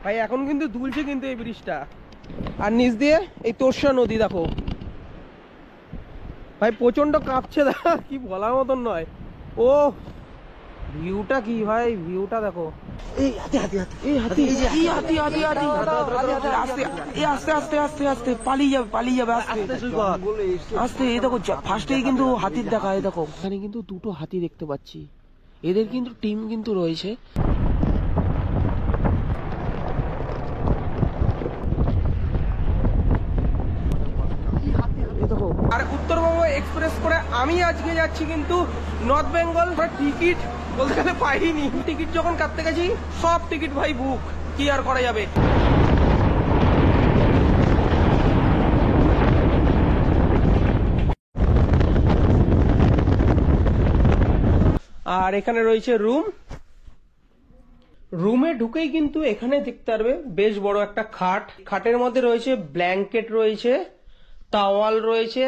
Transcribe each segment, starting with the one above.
ভাই এখন কিন্তু দুলছে কিন্তু এই ব্রিজটা। আর নিচ দিয়ে এই তোরসা নদী দেখো ভাই, প্রচন্ড কাঁপছে দেখা, কি বলার মতন নয়। ও ভিউটা কি ভাই, ভিউটা দেখো। এই হাতি হাতি হাতি এই হাতি এই হাতি হাতি হাতি আস্তে আস্তে আস্তে আস্তে আস্তে পালিয়ে যাবে আস্তে আস্তে। এই দেখো ফার্স্টেই কিন্তু হাতির দেখা। এই দেখো এখানে কিন্তু দুটো হাতি দেখতে পাচ্ছি, এদের কিন্তু টিম কিন্তু রয়েছে। আর উত্তরবঙ্গ এক্সপ্রেস করে আমি আজকে যাচ্ছি কিন্তু নর্থ বেঙ্গল। টিকিট বলতে গেলে পাইনি, টিকিট যখন কাটতে গেছি সব টিকিট ভাই বুক, কি আর করা যাবে। আর এখানে রয়েছে রুম, রুমে ঢুকেই কিন্তু এখানে দেখতে পারবে বেশ বড় একটা খাট, খাটের মধ্যে রয়েছে ব্ল্যাঙ্কেট, রয়েছে টাওয়াল, রয়েছে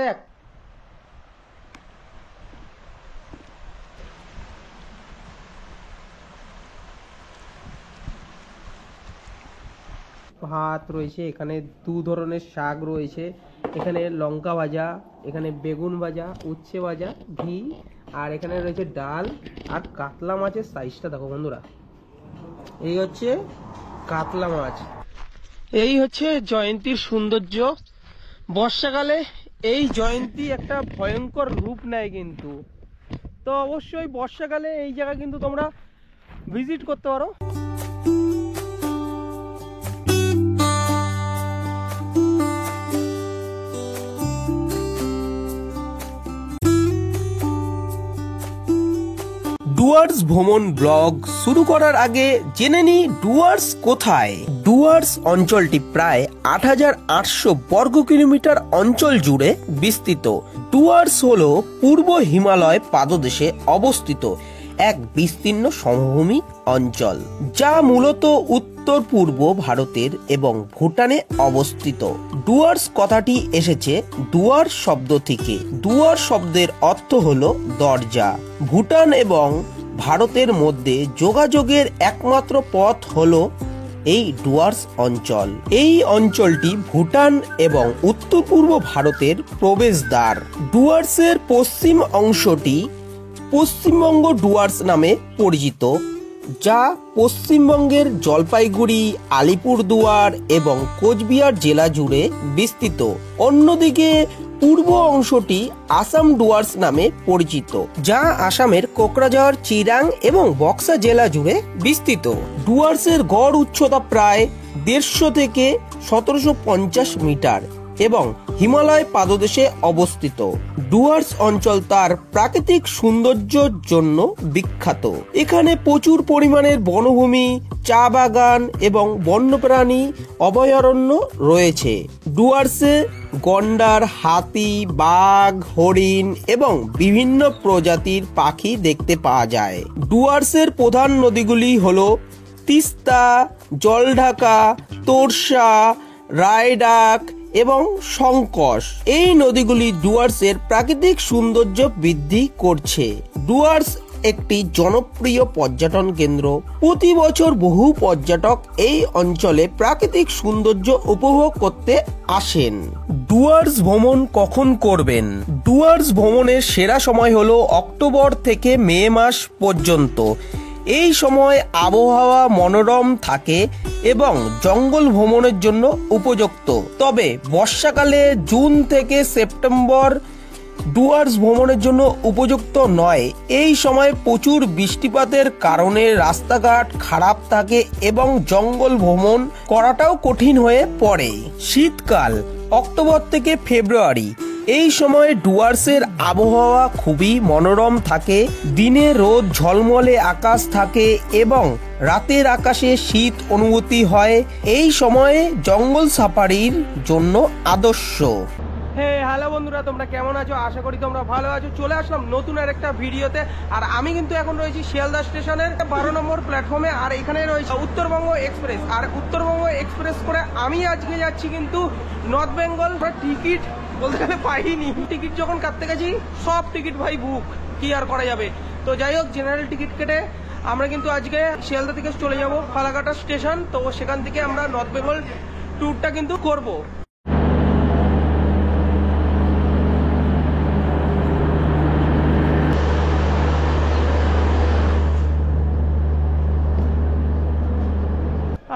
ভাত রয়েছে, এখানে দু ধরনের শাক রয়েছে, এখানে লঙ্কা ভাজা, এখানে বেগুন ভাজা, উচ্ছে ভাজা, ঘি, আর এখানে রয়েছে ডাল। আর কাতলা মাছের সাইজটা দেখো বন্ধুরা, এই হচ্ছে কাতলা মাছ। এই হচ্ছে জয়ন্তীর সৌন্দর্য। বর্ষাকালে এই জয়ন্তী একটা ভয়ঙ্কর রূপ নেয় কিন্তু। তো অবশ্যই বর্ষাকালে এই জায়গা কিন্তু তোমরা ভিজিট করতে পারো। ডুয়ার্স ভ্রমণ ব্লগ শুরু করার আগে জেনে নি ডুয়ার্স কোথায়। ডুয়ার্স অঞ্চলটি প্রায় ৮৮০০ বর্গ কিলোমিটার অঞ্চল জুড়ে বিস্তৃত। ডুয়ার্স হলো পূর্ব হিমালয় পাদদেশে অবস্থিত এক বিস্তীর্ণ সমভূমি অঞ্চল, যা মূলত উত্তর পূর্ব ভারতের এবং ভুটানে অবস্থিত। ডুয়ার্স কথাটি এসেছে ডুয়ার শব্দ থেকে। ডুয়ার শব্দের অর্থ হলো দরজা। ভুটান এবং ভারতের মধ্যে যোগাযোগের একমাত্র পথ হলো এই ডুয়ার্স অঞ্চল। এই অঞ্চলটি ভুটান এবং উত্তর পূর্ব ভারতের প্রবেশদ্বার। ডুয়ার্সের পশ্চিম অংশটি পশ্চিমবঙ্গ ডুয়ার্স নামে পরিচিত, যা পশ্চিমবঙ্গের জলপাইগুড়ি, আলিপুরদুয়ার এবং কোচবিহার জেলা জুড়ে বিস্তৃত। অন্যদিকে পূর্ব অংশটি আসাম ডুয়ার্স নামে পরিচিত, যা আসামের কোকরাঝাড়, চিরাং এবং বক্সা জেলা জুড়ে বিস্তৃত। ডুয়ার্সের গড় উচ্চতা প্রায় ১৫০ থেকে ১৭৫০ মিটার এবং হিমালয় পাদদেশে অবস্থিত। ডুয়ার্স অঞ্চল তার প্রাকৃতিক সৌন্দর্যের জন্য বিখ্যাত। এখানে প্রচুর পরিমাণের বনভূমি, চা বাগান এবং বন্যপ্রাণী অভয়ারণ্য রয়েছে। ডুয়ার্সে গন্ডার, হাতি, বাঘ, হরিণ এবং বিভিন্ন প্রজাতির পাখি দেখতে পাওয়া যায়। ডুয়ার্সের প্রধান নদীগুলি হলো তিস্তা, জলঢাকা, তোরসা, রায়ডাক এবং সংকশ। এই নদীগুলি ডুয়ার্সের প্রাকৃতিক সৌন্দর্য বৃদ্ধি করছে। ডুয়ার্স একটি জনপ্রিয় পর্যটন কেন্দ্র। প্রতি বছর বহু পর্যটক এই অঞ্চলে প্রাকৃতিক সৌন্দর্য উপভোগ করতে আসেন। ডুয়ার্স ভ্রমণ কখন করবেন? ডুয়ার্স ভ্রমণের সেরা সময় হলো অক্টোবর থেকে মে মাস পর্যন্ত। এই সময় আবহাওয়া মনোরম থাকে এবং জঙ্গল ভ্রমণের জন্য উপযুক্ত। তবে বর্ষাকালে জুন থেকে সেপ্টেম্বর ডুয়ার্স ভ্রমণের জন্য উপযুক্ত নয়। এই সময় প্রচুর বৃষ্টিপাতের কারণে রাস্তাঘাট খারাপ থাকে এবং জঙ্গল ভ্রমণ করাটাও কঠিন হয়ে পড়ে। শীতকাল অক্টোবর থেকে ফেব্রুয়ারি, এই সময় ডুয়ার্সের আবহাওয়া খুবই মনোরম থাকে। দিনে রোদ ঝলমলে আকাশ থাকে এবং রাতের আকাশে শীত অনুভূতি হয়। এই সময়ে জঙ্গল সাফারির জন্য আদর্শ। হ্যালো বন্ধুরা, তোমরা কেমন আছো? আশা করি তোমরা ভালো আছো। চলে আসলাম নতুন আর একটা ভিডিওতে। আর আমি কিন্তু এখন রয়েছি শিয়ালদা স্টেশনের 12 নম্বর প্ল্যাটফর্মে। আর এখানে রয়েছে উত্তরবঙ্গ এক্সপ্রেস। আর উত্তরবঙ্গ এক্সপ্রেস করে আমি আজকে যাচ্ছি কিন্তু নর্থ বেঙ্গল। টিকিট বলতে গেলে পাইনি, টিকিট যখন কাটতে গেছি সব টিকিট ভাই বুক, কি আর করা যাবে। তো যাই হোক, জেনারেল টিকিট কেটে আমরা কিন্তু আজকে শিয়ালদা থেকে চলে যাব ফালাকাটা স্টেশন, তো সেখান থেকে আমরা নর্থ বেঙ্গল ট্যুরটা কিন্তু করব।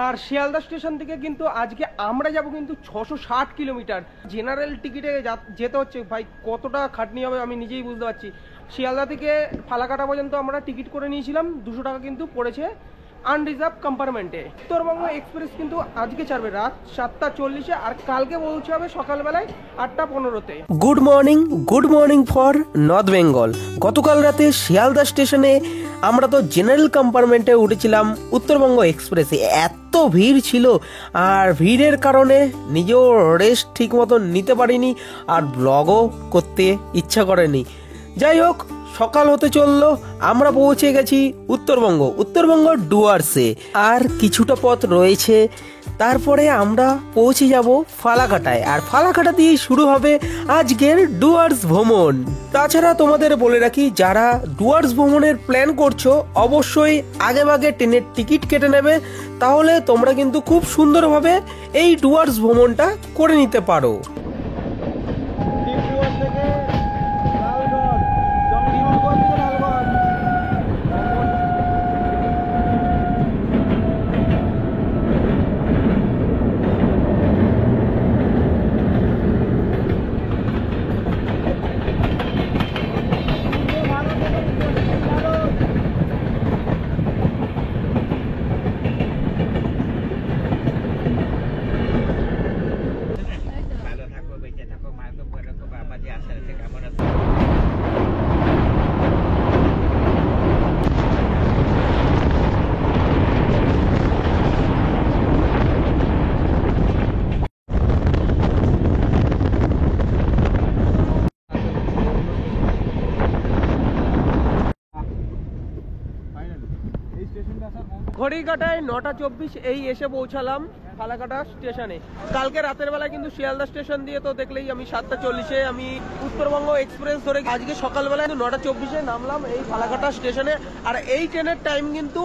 আর শিয়ালদা স্টেশন থেকে কিন্তু আজকে আমরা যাব কিন্তু 660 কিলোমিটার। জেনারেল টিকিটে যেতে হচ্ছে ভাই, কতটা খাটনি হবে আমি নিজেই বুঝতে পারছি। শিয়ালদা থেকে ফালাকাটা পর্যন্ত আমরা টিকিট করে নিয়েছিলাম, 200 টাকা কিন্তু পড়েছে আনরিজার্ভ কম্পার্টমেন্টে। উত্তরবঙ্গ এক্সপ্রেস কিন্তু আজকে ছাড়বে রাত 7:40-এ আর কালকে পৌঁছাবে সকালবেলায় 8:15-তে। Good morning for North Bengal. গতকাল রাতে শিয়ালদা স্টেশনে আমরা তো জেনারেল কম্পার্টমেন্টে উঠেছিলাম উত্তরবঙ্গ এক্সপ্রেসে। এত ভিড় ছিল আর ভিড়ের কারণে নিজেও রেস্ট ঠিক মতো নিতে পারিনি আর ব্লগও করতে ইচ্ছা করেনি। যাই হোক, সকাল হতে চললো, আমরা পৌঁছে গেছি উত্তরবঙ্গ ডুয়ার্সে। আর কিছুটা পথ রয়েছে, তারপরে আমরা পৌঁছে যাব ফালাকাটায়। আর ফালাকাটা দিয়ে শুরু হবে আজকের ডুয়ার্স ভ্রমণ। তাছাড়া তোমাদের বলে রাখি, যারা ডুয়ার্স ভ্রমণের প্ল্যান করছো অবশ্যই আগেভাগে ট্রেনের টিকিট কেটে নেবে, তাহলে তোমরা কিন্তু খুব সুন্দরভাবে এই ডুয়ার্স ভ্রমণটা করে নিতে পারো। ঘড়ি কাটায় 9:24 এই এসে পৌঁছালাম ফালাকাটা স্টেশনে। কালকে রাতের বেলা কিন্তু শিয়ালদা স্টেশন দিয়ে তো দেখলেই আমি 7:40-এ আমি উত্তরবঙ্গ এক্সপ্রেস ধরে আজকে সকালবেলা 9:24-এ নামলাম এই ফালাকাটা স্টেশনে। আর এই ট্রেনের টাইম কিন্তু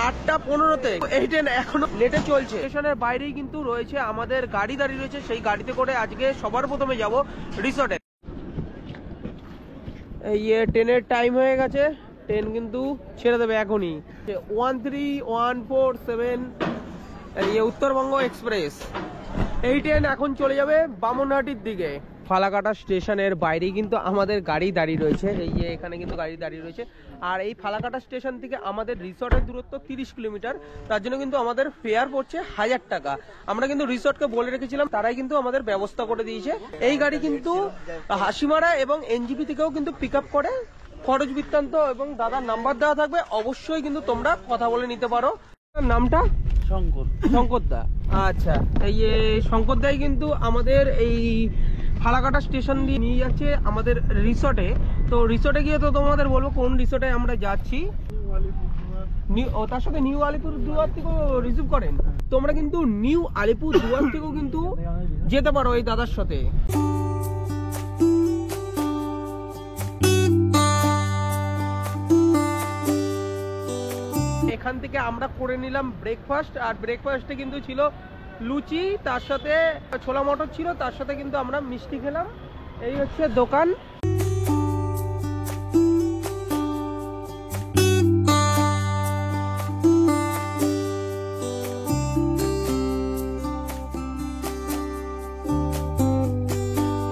8:15-তে। এই ট্রেন এখনো লেটে চলছে। স্টেশনের বাইরেই কিন্তু রয়েছে আমাদের গাড়ি দাঁড়িয়ে রয়েছে, সেই গাড়িতে করে আজকে সবার প্রথমে যাব রিসর্টে। এই ট্রেনের টাইম হয়ে গেছে, ট্রেন কিন্তু ছেড়ে দেবে এখনই। 13147 উত্তরবঙ্গ এক্সপ্রেস, এই ট্রেন এখন চলে যাবে বামনহাটির দিকে। ফালাকাটা স্টেশনের বাইরেই কিন্তু আমাদের গাড়ি দাঁড়িয়ে রয়েছে, এই এখানে কিন্তু গাড়ি দাঁড়িয়ে রয়েছে। আর এই ফালাকাটা স্টেশন থেকে আমাদের রিসর্টের দূরত্ব 30 কিলোমিটার, তার জন্য কিন্তু আমাদের ফেয়ার পড়ছে 1000 টাকা। আমরা কিন্তু রিসর্টকে বলে রেখেছিলাম, তারাই কিন্তু আমাদের ব্যবস্থা করে দিয়েছে। এই গাড়ি কিন্তু হাসিমারা এবং এনজিপি থেকেও কিন্তু পিক আপ করে। খরচ বৃত্তান্ত এবং দাদার নাম্বার দেওয়া থাকবে, অবশ্যই কিন্তু তোমরা কথা বলে নিতে পারো। নামটা শঙ্কর দা। আচ্ছা, এই শঙ্কর দাই কিন্তু আমাদের এই ফালাকাটা স্টেশন দিয়ে নিয়ে যাচ্ছে আমাদের রিসর্টে। তো রিসর্টে গিয়ে তো তোমাদের বলবো কোন রিসর্টে আমরা যাচ্ছি। তার সাথে নিউ আলিপুরদুয়ার থেকেও রিসিভ করেন, তোমরা কিন্তু নিউ আলিপুরদুয়ার থেকেও কিন্তু যেতে পারো এই দাদার সাথে। এখান থেকে আমরা করে নিলাম ব্রেকফাস্ট। আর ব্রেকফাস্টে কিন্তু ছিল লুচি, তার সাথে ছোলা মটর ছিল, তার সাথে কিন্তু আমরা মিষ্টি খেলাম। এই হচ্ছে দোকান।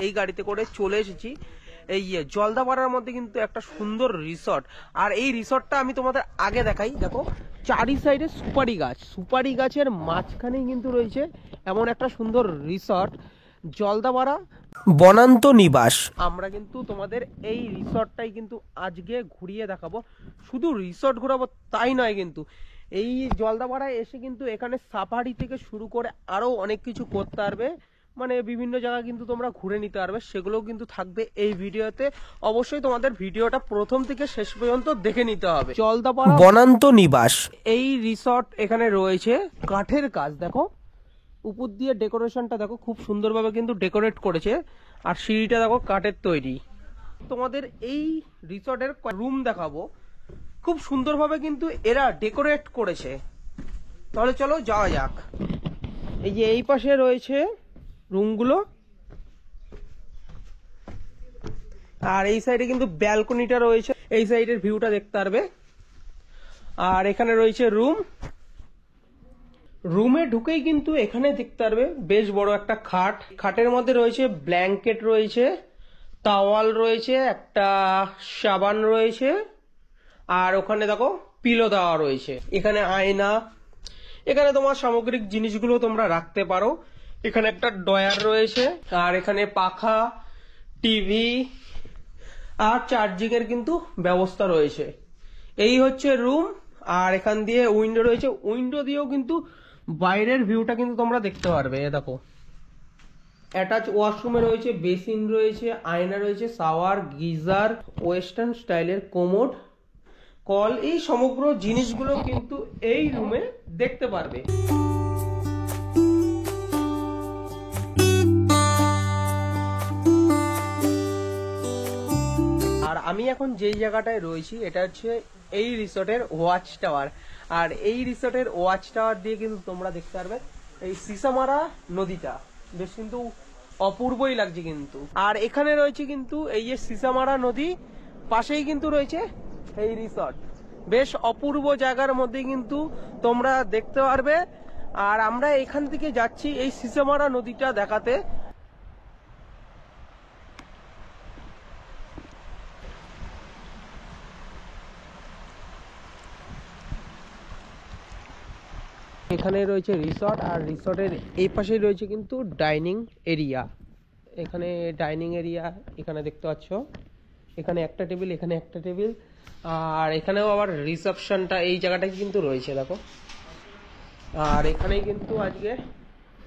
এই গাড়িতে করে চলে এসেছি এই জলদাপাড়ার মধ্যে কিন্তু একটা সুন্দর রিসর্ট। আর এই রিসর্টটা আমি তোমাদের আগে দেখাই। দেখো, চারি সাইডে সুপারি গাছের মাঝখানেই কিন্তু রয়েছে এমন একটা সুন্দর রিসর্ট, জলদাপাড়া বনান্ত নিবাস। আমরা কিন্তু তোমাদের এই রিসর্টটাই কিন্তু আজকে ঘুরিয়ে দেখাবো। শুধু রিসর্ট ঘোরাবো তাই নয়, কিন্তু এই জলদাপাড়ায় এসে কিন্তু এখানে সাফারি থেকে শুরু করে আরো অনেক কিছু করতে পারবে। মানে বিভিন্ন জায়গা কিন্তু তোমরা ঘুরে নিতে পারবে, সেগুলোও কিন্তু থাকবে এই ভিডিওতে। অবশ্যই তোমাদের ভিডিওটা প্রথম থেকে শেষ পর্যন্ত দেখে নিতে হবে। জলদাপাড়া বনান্ত নিবাস এই রিসর্ট এখানে রয়েছে। কাঠের কাজ দেখো, উপর দিয়ে ডেকোরেশনটা দেখো, খুব সুন্দরভাবে কিন্তু ডেকোরেট করেছে। আর সিঁড়িটা দেখো কাঠের তৈরি। তোমাদের এই রিসর্টের রুম দেখাবো। খুব সুন্দরভাবে কিন্তু এরা ডেকোরেট করেছে। তাহলে চলো যাওয়া যাক। এই যে এই পাশে রয়েছে রুমগুলো, আর এই সাইডে কিন্তু ব্যালকনিটা রয়েছে, এই সাইডের ভিউটা দেখতে পারবে। আর এখানে রয়েছে রুম, রুমে ঢুকেই কিন্তু এখানে দেখতে পারবে বেশ বড় একটা খাট, খাটের মধ্যে রয়েছে ব্ল্যাঙ্কেট রয়েছে, টাওয়াল রয়েছে, একটা সাবান রয়েছে, আর ওখানে দেখো পিলো দেওয়া রয়েছে। এখানে আয়না, এখানে তোমার সামগ্রিক জিনিসগুলো তোমরা রাখতে পারো। এখানে একটা ড্রয়ার রয়েছে, আর এখানে পাখা, টিভি আর চার্জিং এর কিন্তু ব্যবস্থা রয়েছে। এই হচ্ছে রুম, আর এখান দিয়ে উইন্ডো রয়েছে, উইন্ডো দিয়েও কিন্তু বাইরের ভিউটা কিন্তু তোমরা দেখতে পারবে। দেখো অ্যাটাচ ওয়াশরুমে রয়েছে বেসিন রয়েছে, আয়না রয়েছে, শাওয়ার, গিজার, ওয়েস্টার্ন স্টাইলের কোমোড, কল, এই সমগ্র জিনিসগুলো কিন্তু এই রুমে দেখতে পারবে। আর আমি এখন যেই জায়গাটায় রয়েছি এটা হচ্ছে এই রিসোর্টের ওয়াচ টাওয়ার, আর এই রিসোর্টের ওয়াচ টাওয়ার দিয়ে কিন্তু তোমরা দেখতে পারবে এই সিসামারা নদীটা, বেশ কিন্তু অপূর্বই লাগছে কিন্তু। আর এখানে রয়েছে কিন্তু এই যে সিসামারা নদী, পাশেই কিন্তু রয়েছে এই রিসোর্ট, বেশ অপূর্ব জায়গার মধ্যে কিন্তু তোমরা দেখতে পারবে। আর আমরা এখান থেকে যাচ্ছি এই সিসামারা নদীটা দেখাতে। এখানে রয়েছে রিসর্ট, আর রিসর্টের এই পাশেই রয়েছে কিন্তু ডাইনিং এরিয়া। এখানে ডাইনিং এরিয়া এখানে দেখতে পাচ্ছ, এখানে একটা টেবিল, এখানে একটা টেবিল, আর এখানেও আবার রিসেপশনটা এই জায়গাটায় কিন্তু রয়েছে দেখো। আর এখানেই কিন্তু আজকে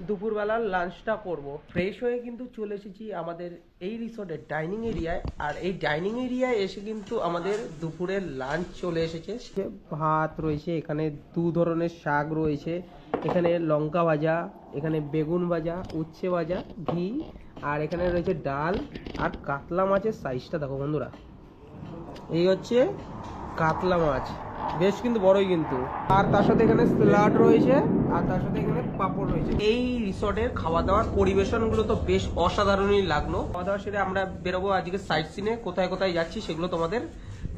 দুপুরবেলার লাঞ্চটা করব। ফ্রেশ হয়ে কিন্তু চলে এসেছি আমাদের এই রিসর্টের ডাইনিং এরিয়ায়, আর এই ডাইনিং এরিয়ায় এসে কিন্তু আমাদের দুপুরের লাঞ্চ চলে এসেছে। ভাত রয়েছে, এখানে দু ধরনের শাক রয়েছে, এখানে লঙ্কা ভাজা, এখানে বেগুন ভাজা, উচ্ছে ভাজা, ঘি, আর এখানে রয়েছে ডাল, আর কাতলা মাছের সাইজটা দেখো বন্ধুরা, এই হচ্ছে কাতলা মাছ, বেশ কিন্তু বড়ই কিন্তু। আর তার সাথে এখানে স্যালাড রয়েছে, আর তার সাথে এখানে পাপড় রয়েছে। এই রিসর্টের খাওয়া দাওয়ার পরিবেশনগুলো তো বেশ অসাধারণই লাগলো। খাওয়া দাওয়া সেরে আমরা বেরোবো আজকে সাইট সিনে, কোথায় কোথায় যাচ্ছি সেগুলো তোমাদের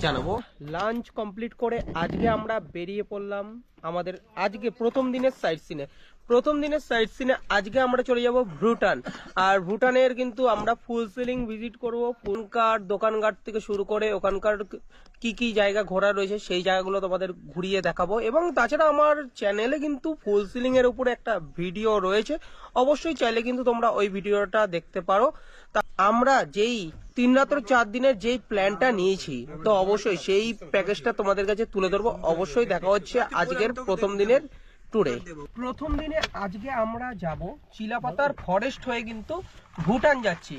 জানাবো। লাঞ্চ কমপ্লিট করে আজকে আমরা বেরিয়ে পড়লাম আমাদের আজকে প্রথম দিনের সাইট সিনে। প্রথম দিনের সাইট সিনে আজকে আমরা চলে যাব ভুটান। আর ভুটানের কিন্তু আমরা ফুল সিলিং ভিজিট করব, ওখানকার দোকানঘাট থেকে শুরু করে ওখানকার কি কি জায়গা ঘোরা রয়েছে সেই জায়গাগুলো তোমাদের ঘুরিয়ে দেখাবো। এবং তাছাড়া আমার চ্যানেলে কিন্তু ফুল সিলিং এর উপরে একটা ভিডিও রয়েছে, অবশ্যই চাইলে কিন্তু তোমরা ওই ভিডিওটা দেখতে পারো। তা আমরা যেই 3 রাতের 4 দিনের যেই প্ল্যানটা নিয়েছি, তো অবশ্যই সেই প্যাকেজটা তোমাদের কাছে তুলে ধরবো। অবশ্যই দেখা হচ্ছে আজকের প্রথম দিনের ট্যুরে। প্রথম দিনে আজকে আমরা যাব চিলাপাতার ফরেস্ট হয়ে কিন্তু ভুটান যাচ্ছি।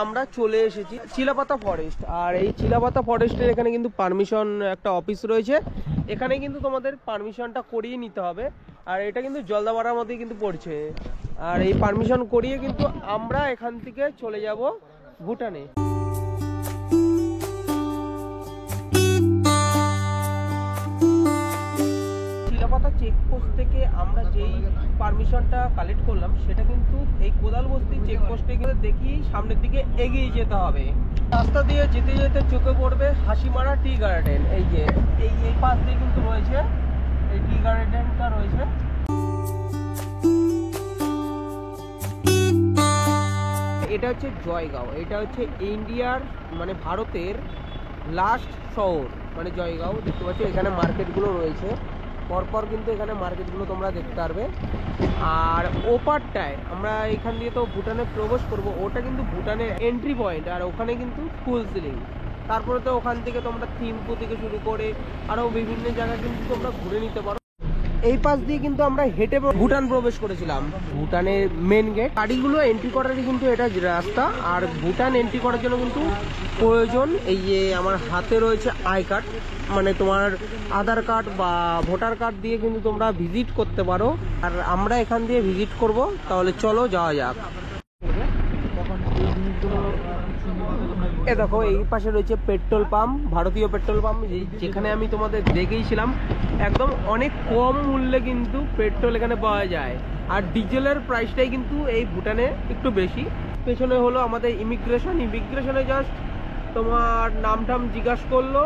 আমরা চলে এসেছি চিলাপাতা ফরেস্ট, আর এই চিলাপাতা ফরেস্টের এখানে কিন্তু পারমিশন একটা অফিস রয়েছে, এখানে কিন্তু তোমাদের পারমিশনটা করিয়ে নিতে হবে। আর এটা কিন্তু জলদাপাড়ার মধ্যেই কিন্তু পড়ছে, আর এই পারমিশন করিয়ে কিন্তু আমরা এখান থেকে চলে যাব ভুটানে। চিলাপাতা চেকপোস্ট থেকে আমরা যেই পারমিশনটা কালেক্ট করলাম সেটা কিন্তু এই কোদালবস্তি চেকপোস্টে গিয়ে দেখিয়ে সামনের দিকে এগিয়ে যেতে হবে। রাস্তা দিয়ে যেতে যেতে চোখে পড়বে হাসিমারা টি গার্ডেন, এই যে এই পাশ দিয়ে কিন্তু রয়েছে এই টি গার্ডেনটা রয়েছে। এটা হচ্ছে জয়গাঁও, এটা হচ্ছে ইন্ডিয়ার মানে ভারতের লাস্ট শহর মানে জয়গাঁও। দেখতে পাচ্ছ এখানে মার্কেটগুলো রয়েছে, পরপর কিন্তু এখানে মার্কেটগুলো তোমরা দেখতে পারবে। আর ওপারটায় আমরা এখান দিয়ে তো ভুটানে প্রবেশ করব, ওটা কিন্তু ভুটানের এন্ট্রি পয়েন্ট, আর ওখানে কিন্তু ফুল সিলিং। তারপরে তো ওখান থেকে তোমরা থিম্পু থেকে শুরু করে আরও বিভিন্ন জায়গা কিন্তু তোমরা ঘুরে নিতে পারো। এই পাশ দিয়ে কিন্তু আমরা হেঁটে ভুটান প্রবেশ করেছিলাম, ভুটানের মেন গেট। গাড়িগুলো এন্ট্রি করারই কিন্তু এটা রাস্তা। আর ভুটান এন্ট্রি করার জন্য কিন্তু প্রয়োজন এই যে আমার হাতে রয়েছে আই কার্ড, মানে তোমার আধার কার্ড বা ভোটার কার্ড দিয়ে কিন্তু তোমরা ভিজিট করতে পারো। আর আমরা এখান দিয়ে ভিজিট করব, তাহলে চলো যাওয়া যাক। এ দেখো এই পাশে রয়েছে পেট্রোল পাম্প, ভারতীয় পেট্রোল পাম্প, যেখানে আমি তোমাদের দেখেইছিলাম একদম অনেক কম মূল্যে কিন্তু পেট্রোল এখানে পাওয়া যায়। আর ডিজেলের প্রাইসটাই কিন্তু এই ভুটানে একটু বেশি। পেছনে হলো আমাদের ইমিগ্রেশনে জাস্ট তোমার নাম টাম জিজ্ঞাসা করলো,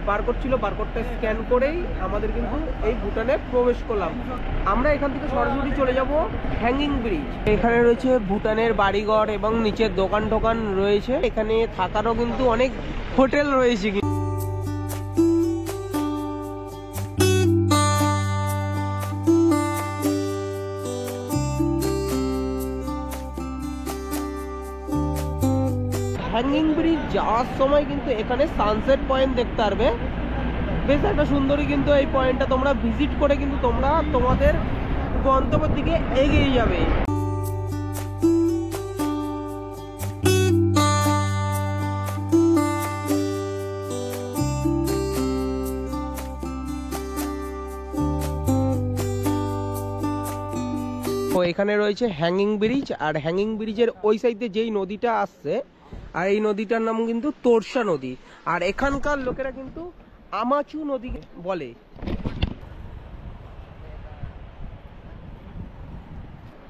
বারকোড ছিল, বারকোডটা স্ক্যান করেই আমাদের কিন্তু এই ভুটানে প্রবেশ করলাম। আমরা এখান থেকে সরাসরি চলে যাব হ্যাঙ্গিং ব্রিজ। এখানে রয়েছে ভুটানের বাড়িঘর এবং নিচের দোকান টোকান রয়েছে। এখানে থাকারও কিন্তু অনেক হোটেল রয়েছে। হ্যাঙ্গিং ব্রিজ যাওয়ার সময় কিন্তু এখানে সানসেট পয়েন্ট দেখতে পারবে, বেশ একটা সুন্দরী কিন্তু এই পয়েন্টটা তোমরা ভিজিট করে কিন্তু তোমরা তোমাদের গন্তব্যের দিকে এগিয়ে যাবে। তো এখানে রয়েছে হ্যাঙ্গিং ব্রিজ, আর হ্যাঙ্গিং ব্রিজের ওই সাইডে যেই নদীটা আসছে, আর এই নদীটার নাম কিন্তু তোরসা নদী, আর এখানকার লোকেরা কিন্তু আমাচু নদী বলে।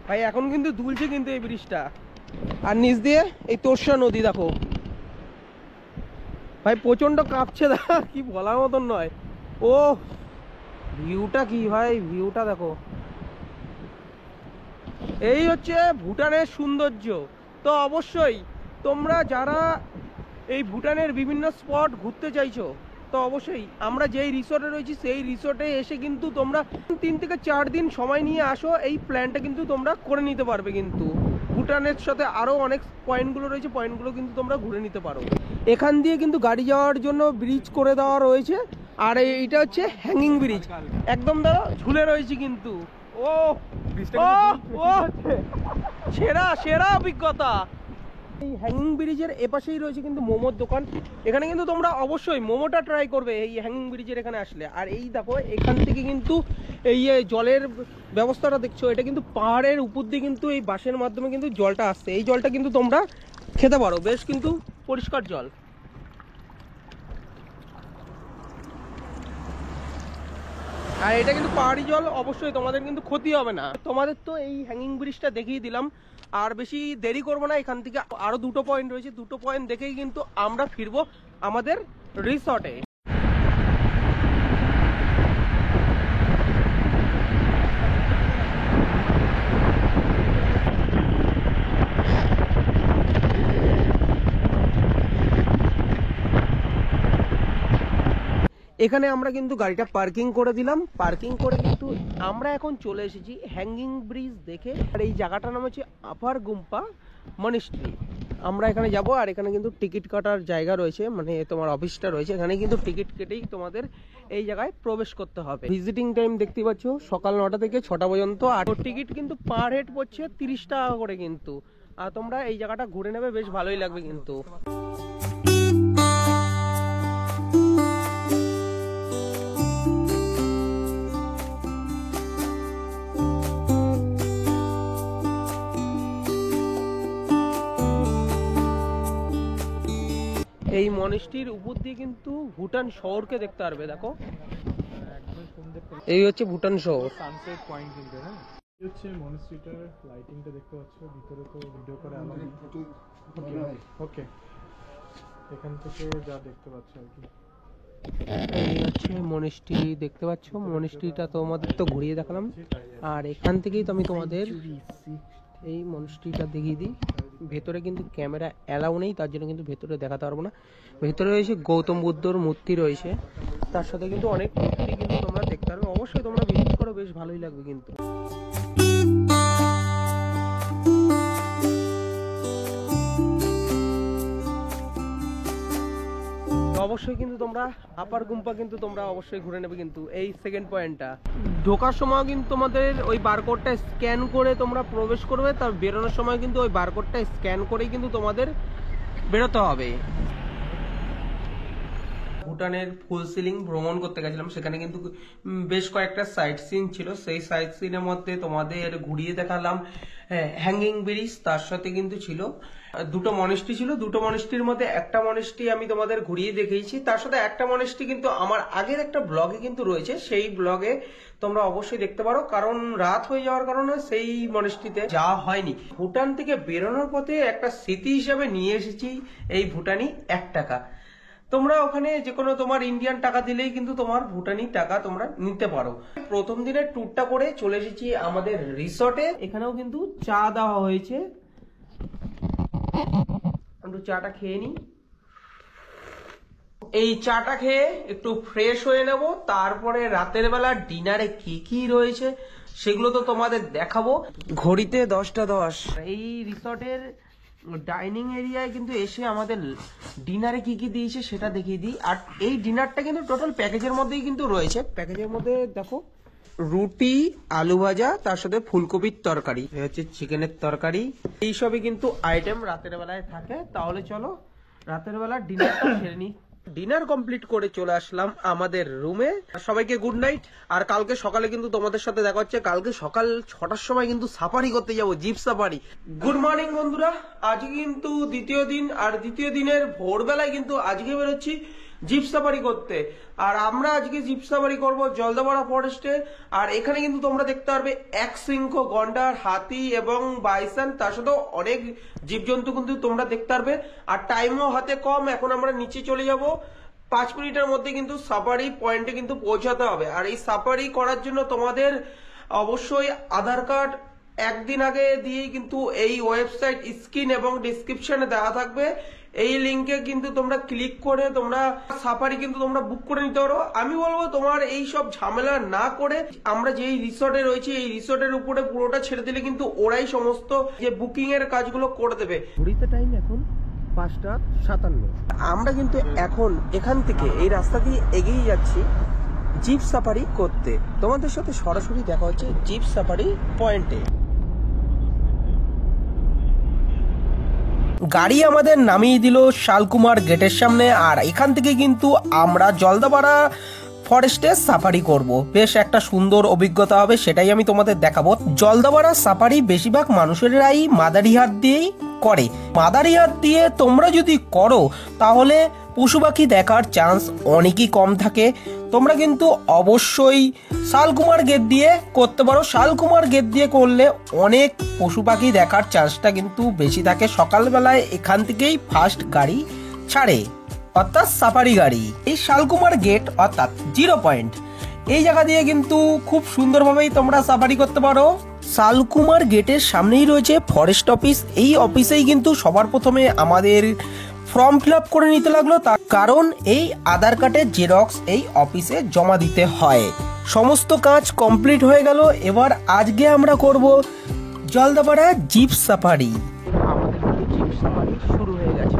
ভাই এখন কিন্তু দুলছে কিন্তু এই ব্রিজটা, আর নিচ দিয়ে এই তোরসা নদী দেখো ভাই, প্রচন্ড কাঁপছে, দেখা কি বলার মতন নয়। ও ভিউটা কি ভাই, ভিউটা দেখো। এই হচ্ছে ভুটানের সৌন্দর্য। তো অবশ্যই তোমরা যারা এই ভুটানের বিভিন্ন স্পট ঘুরতে চাইছো, তো অবশ্যই আমরা যেই রিসোর্টে রয়েছি সেই রিসোর্টে এসে কিন্তু তোমরা 3 থেকে 4 দিন সময় নিয়ে আসো, এই প্ল্যানটা কিন্তু তোমরা করে নিতে পারবে। কিন্তু ভুটানের সাথে আরও অনেক পয়েন্টগুলো রয়েছে, পয়েন্টগুলো কিন্তু তোমরা ঘুরে নিতে পারো। এখান দিয়ে কিন্তু গাড়ি যাওয়ার জন্য ব্রিজ করে দেওয়া রয়েছে, আর এইটা হচ্ছে হ্যাঙ্গিং ব্রিজ, একদম ধরো ঝুলে রয়েছে কিন্তু। ও ও সেরা সেরা অভিজ্ঞতা। এই হ্যাঙ্গিং ব্রিজের এপাশেই রয়েছে কিন্তু মোমোর দোকান, এখানে কিন্তু তোমরা অবশ্যই মোমোটা ট্রাই করবে এই হ্যাঙ্গিং ব্রিজের এখানে আসলে। আর এই দেখো এখান থেকে কিন্তু এই জলের ব্যবস্থাটা দেখছো, এটা কিন্তু পাহাড়ের উপর দিয়ে কিন্তু এই বাঁশের মাধ্যমে কিন্তু জলটা আসছে। এই জলটা কিন্তু তোমরা খেতে পারো, বেশ কিন্তু পরিষ্কার জল। আর এটা কিন্তু পাহাড়ি জল, অবশ্যই তোমাদের কিন্তু ক্ষতি হবে না। তোমাদের তো এই হ্যাঙ্গিং ব্রিজটা দেখিয়ে দিলাম, আর বেশি দেরি করবো না। এখান থেকে আরো 2টো পয়েন্ট রয়েছে, 2টো পয়েন্ট দেখেই কিন্তু আমরা ফিরবো আমাদের রিসর্টে। এখানে আমরা কিন্তু গাড়িটা পার্কিং করে দিলাম, পার্কিং করে কিন্তু আমরা এখন চলে এসেছি হ্যাঙ্গিং ব্রিজ দেখে। আর এই জায়গাটার নাম হচ্ছে আপার গুম্পা মনিস্ট্রি। আমরা এখানে যাব, আর এখানে কিন্তু টিকিট কাটার জায়গা রয়েছে, মানে তোমার অফিসটা রয়েছে, এখানে কিন্তু টিকিট কেটেই তোমাদের এই জায়গায় প্রবেশ করতে হবে। ভিজিটিং টাইম দেখতে পাচ্ছ সকাল 9টা থেকে 6টা পর্যন্ত, আর টিকিট কিন্তু পার হেড পড়ছে 30 টাকা করে কিন্তু। আর তোমরা এই জায়গাটা ঘুরে নেবে, বেশ ভালোই লাগবে কিন্তু। এই মনিস্ট্রির উপর দিয়ে কিন্তু ভুটান শহরকে দেখতে পারবে। দেখো এই হচ্ছে ভুটান শহর, সানসেট পয়েন্ট কিন্তু। হ্যাঁ এই হচ্ছে মনিস্ট্রিটার লাইটিংটা দেখতে পাচ্ছ, ভিতরে তো ভিডিও করে আলাদা। ওকে এখান থেকে যা দেখতে পাচ্ছ আর কি, এই হচ্ছে মনিস্ট্রি দেখতে পাচ্ছ। মনিস্ট্রিটা তোমাদের তো ঘুরিয়ে দেখালাম, আর এখান থেকেই তো আমি তোমাদের এই মনিস্ট্রিটা দেখিয়ে দিই। ভেতরে কিন্তু ক্যামেরা অ্যালাউ নেই, তার জন্য কিন্তু ভেতরে দেখাতে পারবো না। ভেতরে রয়েছে গৌতম বুদ্ধর মূর্তি রয়েছে, তার সাথে কিন্তু অনেক মূর্তি কিন্তু তোমরা দেখতে পারবে। অবশ্যই তোমরা ভিজিট করো, বেশ ভালোই লাগবে কিন্তু। অবশ্যই কিন্তু তোমরা আপার গুম্পা কিন্তু তোমরা অবশ্যই ঘুরে নেবে কিন্তু। এই সেকেন্ড পয়েন্টটা ঢোকার সময় কিন্তু তোমাদের ওই বারকোডটা স্ক্যান করে তোমরা প্রবেশ করবে, তার বেরোনোর সময় কিন্তু ওই বারকোডটা স্ক্যান করেই কিন্তু তোমাদের বেরোতে হবে। ভুটানের ফুল সিলিং ভ্রমণ করতে গেছিলাম, সেখানে কিন্তু বেশ কয়েকটা সাইট সিন ছিল। সেই সাইট সিনের মধ্যে তোমাদের ঘুরিয়ে দেখালাম হ্যাঙ্গিং ব্রিজ, তার সাথে কিন্তু ছিল দুটো মনেস্ট্রি ছিল, দুটো মনেস্ট্রির মধ্যে একটা মনেস্ট্রি আমি তোমাদের ঘুরিয়ে দেখিয়েছি, তার সাথে একটা মনেস্ট্রি কিন্তু আমার আগের একটা ব্লগে কিন্তু রয়েছে, সেই ব্লগে তোমরা অবশ্যই দেখতে পারো, কারণ রাত হয়ে যাওয়ার কারণে সেই মনেস্ট্রিতে যাওয়া হয়নি। ভুটান থেকে বেরোনোর পথে একটা স্মৃতি হিসাবে নিয়ে এসেছি এই ভুটানি 1 টাকা। তোমরা ওখানে যে কোনো তোমার ইন্ডিয়ান টাকা দিলেই কিন্তু তোমার ভুটানি টাকা তোমরা নিতে পারো। প্রথম দিনের ট্যুরটা করে চলে এসেছি আমাদের রিসর্টে। এখানেও কিন্তু চা দেওয়া হয়েছে, একটু চাটা খেয়ে নি। এই চাটা খেয়ে একটু ফ্রেশ হয়ে নেব, তারপরে রাতের বেলা ডিনারে কি কি রয়েছে সেগুলো তো তোমাদের দেখাবো। ঘড়িতে 10:10। এই রিসর্টের ডাইনিং এরিয়ায় কিন্তু এসে আমাদের ডিনারে কি কি দিয়েছে সেটা দেখিয়ে দিই। আর এই ডিনারটা কিন্তু টোটাল প্যাকেজের মধ্যেই কিন্তু রয়েছে। প্যাকেজের মধ্যে দেখো রুটি, আলু ভাজা, তার সাথে ফুলকপির তরকারি, হচ্ছে চিকেনের তরকারি, এইসবই কিন্তু আইটেম রাতের বেলায় থাকে। তাহলে চলো রাতের বেলা ডিনারটা সেরে নিই। ডিনার কমপ্লিট করে চলে আসলাম আমাদের রুমে। সবাইকে গুড নাইট। আর কালকে সকালে কিন্তু তোমাদের সাথে দেখা হচ্ছে। কালকে সকাল 6টার সময় কিন্তু সাফারি করতে যাব, জিপ সাফারি। গুড মর্নিং বন্ধুরা, আজকে কিন্তু দ্বিতীয় দিন, আর দ্বিতীয় দিনের ভোরবেলায় কিন্তু আজকে বেরোচ্ছি জিপ সাফারি করতে। আর আমরা আজকে জিপ সাফারি করব জলদাপাড়া ফরেস্টে। আর এখানে কিন্তু তোমরা দেখতে পারবে এক শৃঙ্খ গন্ডার, হাতি এবং বাইসন, তার সাথেও অনেক জীবজন্তু কিন্তু তোমরা দেখতে পারবে। আর টাইমও হাতে কম, এখন আমরা নিচে চলে যাব। 5 মিনিটের মধ্যে কিন্তু সাফারি পয়েন্টে কিন্তু পৌঁছাতে হবে। আর এই সাফারি করার জন্য তোমাদের অবশ্যই আধার কার্ড একদিন আগে দিয়েই কিন্তু এই ওয়েবসাইট স্ক্রিন এবং ডিসক্রিপশনে দেওয়া থাকবে, এই লিঙ্কে কিন্তু তোমরা ক্লিক করে তোমরা সাফারি কিন্তু তোমরা বুক করে নিতে পারো। আমি বলবো তোমার এই সব ঝামেলা না করে আমরা যেই রিসর্টে রয়েছি এই রিসর্টের উপরে পুরোটা ছেড়ে দিলে কিন্তু ওরাই সমস্ত যে বুকিং এর কাজগুলো করে দেবে। ঘড়িতে টাইম এখন 5:57। আমরা কিন্তু এখন এখান থেকে এই রাস্তা দিয়ে এগিয়ে যাচ্ছি জিপ সাফারি করতে। তোমাদের সাথে সরাসরি দেখা হচ্ছে জিপ সাফারি পয়েন্টে। গাড়ি আমাদের নামিয়ে দিল শালকুমার গেটের সামনে। আর এখান থেকে কিন্তু আমরা জলদাপাড়া ফরেস্টে সাফারি করব। বেশ একটা সুন্দর অভিজ্ঞতা হবে, সেটাই আমি তোমাদের দেখাবো। জলদাপাড়া সাফারি বেশিরভাগ মানুষেরাই মাদারিহাট দিয়েই করে। মাদারিহাট দিয়ে তোমরা যদি করো তাহলে পশু পাখি দেখার চান্স অনেকই কম থাকে। তোমরা কিন্তু অবশ্যই শালকুমার গেট দিয়ে করতে পারো। শালকুমার গেট দিয়ে করলে অনেক পশু পাখি দেখার চান্সটা কিন্তু বেশি থাকে। সকালবেলায় এখান থেকেই ফার্স্ট গাড়ি ছাড়ে, অর্থাৎ সাফারি গাড়ি। এই শালকুমার গেট অর্থাৎ 0 পয়েন্ট, এই জায়গা দিয়ে কিন্তু খুব সুন্দরভাবেই তোমরা সাফারি করতে পারো। শালকুমার গেটের সামনেই রয়েছে ফরেস্ট অফিস। এই অফিসেই কিন্তু সবার প্রথমে আমাদের ফর্ম ফিল আপ করে নিতে লাগলো, তার কারণ এই আধার কার্ডের জেরক্স এই অফিসে জমা দিতে হয়। সমস্ত কাজ কমপ্লিট হয়ে গেল। এবার আজকে আমরা করব জলদাপাড়া জিপ সাফারি। আমাদের কিন্তু জিপ সাফারি শুরু হয়ে গেছে।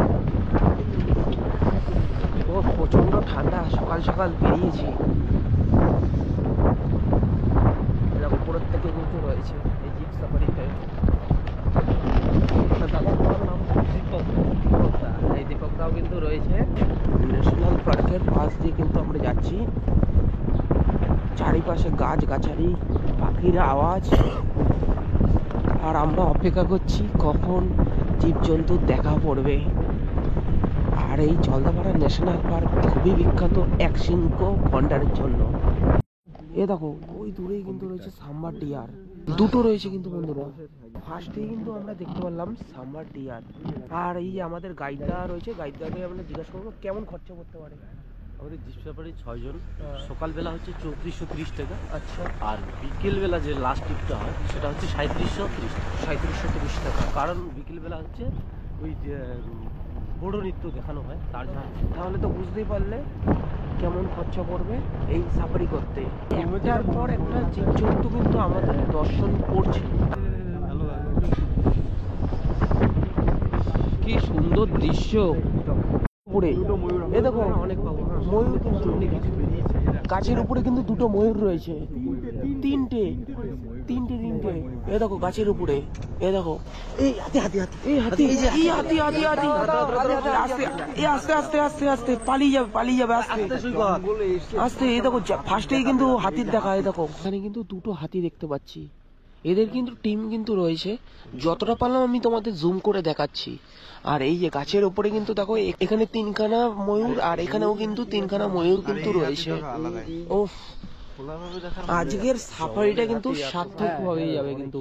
প্রচন্ড ঠান্ডা, সকাল সকাল বেরিয়েছি। উপরের থেকে কিন্তু রয়েছে এই জিপ সাফারিতে। এই দীপকদাও কিন্তু রয়েছে। ন্যাশনাল পার্কের পাশ দিয়ে কিন্তু আমরা যাচ্ছি। চারিপাশে গাছ গাছালি, পাখির আওয়াজ, আর আমরা অপেক্ষা করছি কখন জীবজন্তুর দেখা পড়বে। আর এই জলদাপাড়া ন্যাশনাল পার্ক খুবই বিখ্যাত এক শৃঙ্খ গন্ডারের জন্য। এ দেখো ওই দূরেই কিন্তু রয়েছে সাম্বার ডিয়ার, দুটো রয়েছে কিন্তু বন্ধুরা। ফার্স্টেই কিন্তু আমরা দেখতে পারলাম সাম্বার ডিয়ার। আর এই আমাদের গাইডটা রয়েছে, গাইডটাকে আমরা জিজ্ঞাসা করবো কেমন খরচা করতে পারে। আমাদের জিপ সাফারি 6 জন। সকালবেলা হচ্ছে 3430 টাকা। আচ্ছা। আর বিকেলবেলা যে লাস্ট ট্রিপটা হয় সেটা হচ্ছে 3730 টাকা। কারণ বিকেলবেলা হচ্ছে ওই বড় নৃত্য দেখানো হয় তার জন্য। তাহলে তো বুঝতেই পারলে কেমন খরচা পড়বে এই সাফারি করতে। একটার পর একটা জীবজন্তু কিন্তু আমাদের দর্শন করছে। কি সুন্দর দৃশ্য। এ দেখো অনেক ময়ূর কিন্তু গাছের উপরে কিন্তু দুটো ময়ূর রয়েছে, তিনটে। এ দেখো গাছের উপরে, এ দেখো এই হাতি আস্তে পালিয়ে যাবে আস্তে। এই দেখো ফার্স্টেই কিন্তু হাতির দেখা। এই দেখো এখানে কিন্তু দুটো হাতি দেখতে পাচ্ছি। এদের কিন্তু টিম কিন্তু রয়েছে, যতটা পারলাম আমি তোমাদের জুম করে দেখাচ্ছি। আর এই যে গাছের ওপরে কিন্তু দেখো এখানে 3খানা ময়ূর, আর এখানেও কিন্তু 3খানা ময়ূর কিন্তু রয়েছে। ওফ, আজকের সাফারিটা কিন্তু সার্থক হয়ে যাবে কিন্তু।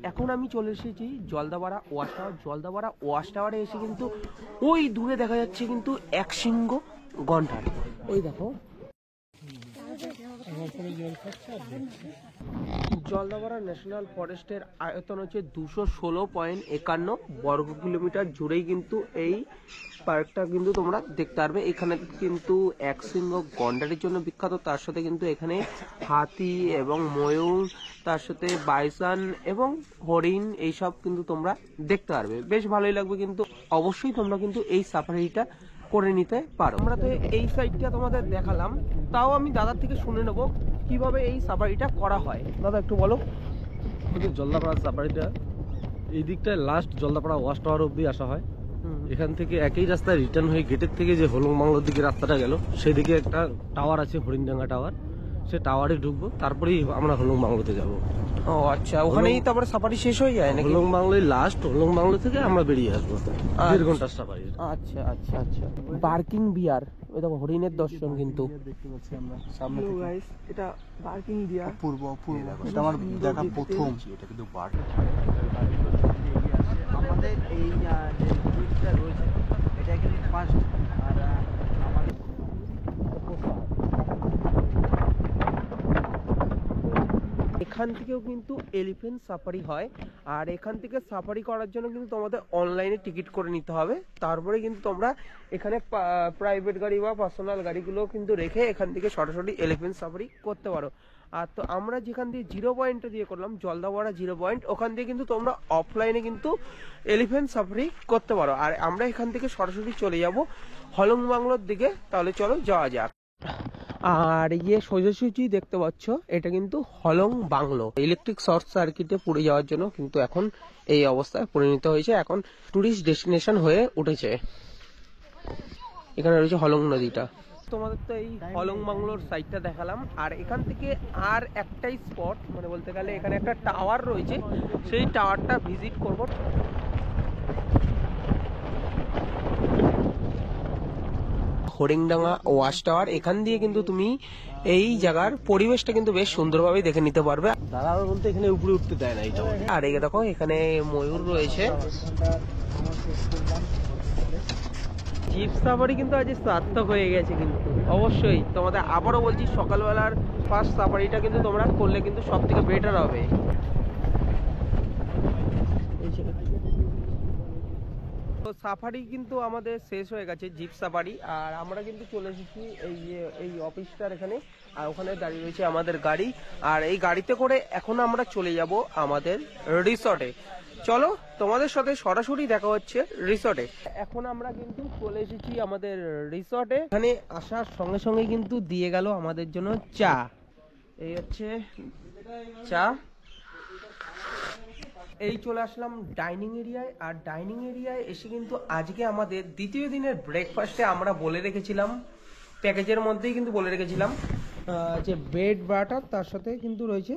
এখন আমি চলে এসেছি Jaldapara wash tower. Jaldapara wash টাওয়ারে এসে কিন্তু ওই দূরে দেখা যাচ্ছে কিন্তু এক শৃঙ্গ গন্ডার। ওই দেখো, জলদাপাড়া ন্যাশনাল ফরেস্টের আয়তন হচ্ছে 216.51 বর্গ কিলোমিটার জুড়েই কিন্তু এই পার্কটা কিন্তু তোমরা দেখতে পারবে। এখানে কিন্তু এক শৃঙ্গ গন্ডারের জন্য বিখ্যাত, তার সাথে কিন্তু এখানে হাতি এবং ময়ূর, তার সাথে বাইসন এবং হরিণ এইসব কিন্তু তোমরা দেখতে পারবে। বেশ ভালোই লাগবে কিন্তু। অবশ্যই তোমরা কিন্তু এই সাফারিটা করে নিতে পারো। আমরা তো এই সাইডটা তোমাদের দেখালাম, তাও আমি দাদার থেকে শুনে নেবো কিভাবে এই সাফারিটা করা হয়। দাদা একটু বলো। জলদাপাড়া সাফারিটা এই দিকটায় লাস্ট জলদাপাড়া ওয়াশ টাওয়ার অব্দি আসা হয়। এখান থেকে একই রাস্তায় রিটার্ন হয়ে গেটের থেকে যে হলং বাংলোর দিকে রাস্তাটা গেল, সেদিকে একটা টাওয়ার আছে, হরিণডাঙ্গা টাওয়ার, সে টাওয়ারে ঢুকবো, তারপরেই আমরা হলং বাংলোতে যাব। ও আচ্ছা, ওখানেই তারপরে সাফারি শেষ হয়ে যায় নাকি? হলং বাংলোয় লাস্ট, হলং বাংলো থেকে আমরা বেরিয়ে আসবো 1.5 ঘন্টার সাফারি। আচ্ছা আচ্ছা আচ্ছা। বার্কিং বিয়ার, ওই দেখো হরিণের দর্শন কিন্তু দেখতে পাচ্ছি আমরা সামনে থেকে। গাইস, এটা বার্কিং বিয়ার। অপূর্ব অপূর্ব, এটা আমার দেখা প্রথম। এটা কিন্তু আমাদের এই যে ব্রিজটা রয়েছে, এটা কিন্তু ফার্স্ট। আর আমাদের এখান থেকেও কিন্তু এলিফ্যান্ট সাফারি হয়, আর এখান থেকে সাফারি করার জন্য কিন্তু তোমাদের অনলাইনে টিকিট করে নিতে হবে। তারপরে কিন্তু তোমরা এখানে প্রাইভেট গাড়ি বা পার্সোনাল গাড়িগুলো কিন্তু রেখে এখান থেকে সরাসরি এলিফ্যান্ট সাফারি করতে পারো। আর তো আমরা যেখান দিয়ে 0 পয়েন্টে দিয়ে করলাম, জলদাপাড়া 0 পয়েন্ট, ওখান দিয়ে কিন্তু তোমরা অফলাইনে কিন্তু এলিফ্যান্ট সাফারি করতে পারো। আর আমরা এখান থেকে সরাসরি চলে যাব হলং বাংলোর দিকে। তাহলে চলো যাওয়া যাক। আর সোজাসুজি দেখতে পাচ্ছ, এটা কিন্তু হলং বাংলো। ইলেকট্রিক শর্ট সার্কিটে পুড়ে যাওয়ার জন্য কিন্তু এখন এই অবস্থায় পরিণত হয়েছে, এখন টুরিস্ট ডেস্টিনেশন হয়ে উঠেছে। এখানে রয়েছে হলং নদীটা। তোমাদের তো এই হলং বাংলোর সাইডটা দেখালাম, আর এখান থেকে আর একটাই স্পট, মানে বলতে গেলে এখানে একটা টাওয়ার রয়েছে, সেই টাওয়ারটা ভিজিট করব। হরিণডাঙ্গা ওয়াশ টাওয়ার, এখান দিয়ে কিন্তু তুমি এই জায়গার পরিবেশটা কিন্তু বেশ সুন্দরভাবে দেখে নিতে পারবে। দাদা বলতে এখানে উপরে উঠতে দেয় না এটা। আর এই দেখো, এখানে ময়ূর রয়েছে। জিপ সাফারি কিন্তু আজ সার্থক হয়ে গেছে কিন্তু। অবশ্যই তোমাদের আবারও বলছি, সকালবেলার ফার্স্ট সাফারিটা কিন্তু তোমরা করলে কিন্তু সব থেকে বেটার হবে। তো সাফারি কিন্তু আমাদের শেষ হয়ে গেছে, জিপ সাফারি। আর আমরা কিন্তু চলে এসেছি এই অফিসটার এখানে, আর ওখানে দাঁড়িয়ে রয়েছে আমাদের গাড়ি। আর এই গাড়িতে করে এখন আমরা চলে যাব আমাদের রিসর্টে। চলো তোমাদের সাথে সরাসরি দেখা হচ্ছে রিসর্টে। এখন আমরা কিন্তু চলে এসেছি আমাদের রিসর্টে। এখানে আসার সঙ্গে সঙ্গে কিন্তু দিয়ে গেল আমাদের জন্য চা। এই হচ্ছে চা। এই চলে আসলাম ডাইনিং এরিয়ায়। আর ডাইনিং এরিয়ায় এসে কিন্তু আজকে আমাদের দ্বিতীয় দিনের ব্রেকফাস্টে আমরা বলে রেখেছিলাম, প্যাকেজের মধ্যেই কিন্তু বলে রেখেছিলাম যে ব্রেড বাটার, তার সাথে কিন্তু রয়েছে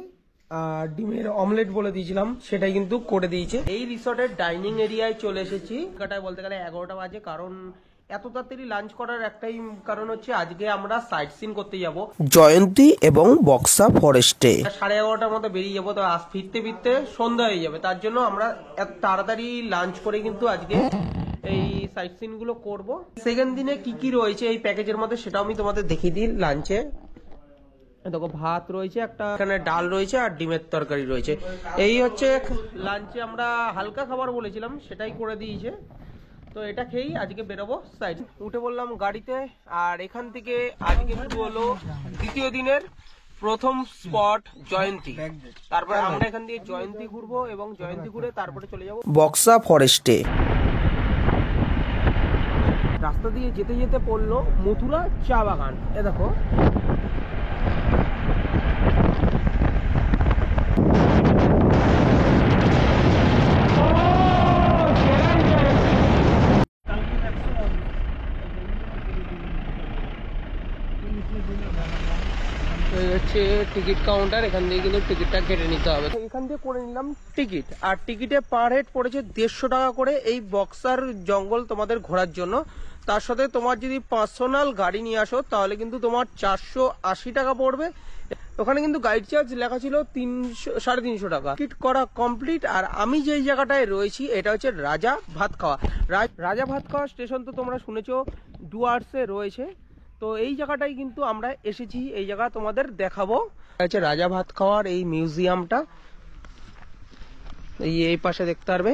ডিমের অমলেট বলে দিয়েছিলাম, সেটাই কিন্তু করে দিয়েছে। এই রিসর্টের ডাইনিং এরিয়ায় চলে এসেছি। কাটায় বলতে গেলে 11টা বাজে, কারণ এত তাড়াতাড়ি লাঞ্চ করার একটাই কারণ হচ্ছে আজকে আমরা সাইট সিন করতে যাব জয়ন্তী এবং বক্সা ফরেস্টে। 11:30টার মধ্যে বেরিয়ে যাবো, তো আজ ফিরতে ফিরতে সন্ধ্যা হয়ে যাবে। তার জন্য আমরা এত তাড়াতাড়ি লাঞ্চ করে কিন্তু আজকে এই সাইট সিন গুলো করবো। সেকেন্ড দিনে কি কি রয়েছে এই প্যাকেজের মধ্যে সেটাও আমি তোমাদের দেখিয়ে দিই। লাঞ্চে দেখো ভাত রয়েছে, একটা এখানে ডাল রয়েছে, আর ডিমের তরকারি রয়েছে। এই হচ্ছে লাঞ্চে আমরা হালকা খাবার বলেছিলাম, সেটাই করে দিয়েছে। তো এটা খেয়েই আজকে বেরোবো সাইড। উঠে বললাম গাড়িতে। আর এখান থেকে আজকে শুরু হলো দ্বিতীয় দিনের প্রথম স্পট জয়ন্তী। তারপরে আমরা এখান দিয়ে জয়ন্তী ঘুরবো, এবং জয়ন্তী ঘুরে তারপরে চলে যাবো বক্সা ফরেস্টে। রাস্তা দিয়ে যেতে যেতে পড়লো মথুরা চা বাগান। এ দেখো, হচ্ছে টিকিট কাউন্টার, এখান থেকে কিন্তু টিকিটটা কেটে নিতে হবে। এখান থেকে করে নিলাম টিকিট, আর টিকিটে পার হেড পড়েছে 150 টাকা করে এই বক্সার জঙ্গল তোমাদের ঘোরার জন্য। তার সাথে তোমার যদি পার্সোনাল গাড়ি নিয়ে আসো তাহলে কিন্তু তোমার 480 টাকা পড়বে। ওখানে কিন্তু গাইড চার্জ লেখা ছিল 300-350 টাকা। টিকিট করা কমপ্লিট। আর আমি যেই জায়গাটায় রয়েছি এটা হচ্ছে রাজা ভাত খাওয়া। রাজা ভাত খাওয়া স্টেশন তো তোমরা শুনেছো ডুয়ার্সে রয়েছে। তো এই জায়গাটাই কিন্তু আমরা এসেছি, এই জায়গা তোমাদের দেখাবো। হচ্ছে রাজা ভাত খাওয়ার এই মিউজিয়ামটা, এই পাশে দেখতে পারবে।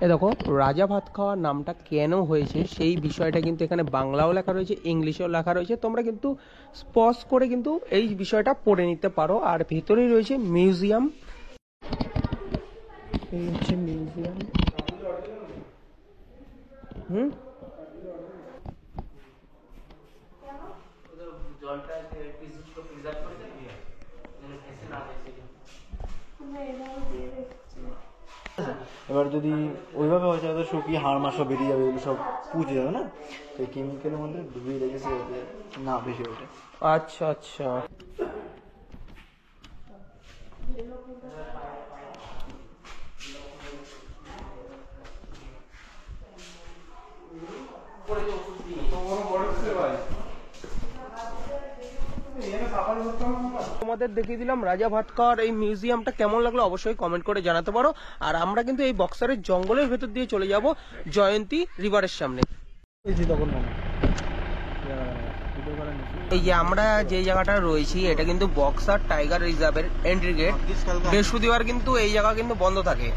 এ দেখো রাজা ভাত খাওয়ার নামটা কেন হয়েছে সেই বিষয়টা কিন্তু এখানে বাংলাও লেখা রয়েছে, ইংলিশেও লেখা রয়েছে। তোমরা কিন্তু স্পজ করে কিন্তু এই বিষয়টা পড়ে নিতে পারো। আর ভিতরেই রয়েছে মিউজিয়াম, এই হচ্ছে মিউজিয়াম। এবার যদি ওইভাবে হয়েছে হয়তো শুকিয়ে হাড় মাসও বেরিয়ে যাবে, এগুলো সব পুঁজে যাবে না, তো কেমিক্যালের মধ্যে ডুবিয়ে রেখেছে যাতে না বেশি ওঠে। আচ্ছা আচ্ছা, তোমাদের দেখিয়ে দিলাম রাজা ভাত খাওয়ার এই মিউজিয়ামটা। কেমন লাগলো অবশ্যই কমেন্ট করে জানাতে পারো। আর আমরা কিন্তু এই বক্সারের জঙ্গলের ভেতর দিয়ে চলে যাব জয়ন্তী রিভারের সামনে। এই যে আমরা যে জায়গাটা রয়েছি এটা কিন্তু বক্সার টাইগার রিজার্ভের এন্ট্রি গেট। বৃহস্পতিবার কিন্তু এই জায়গা কিন্তু বন্ধ থাকে।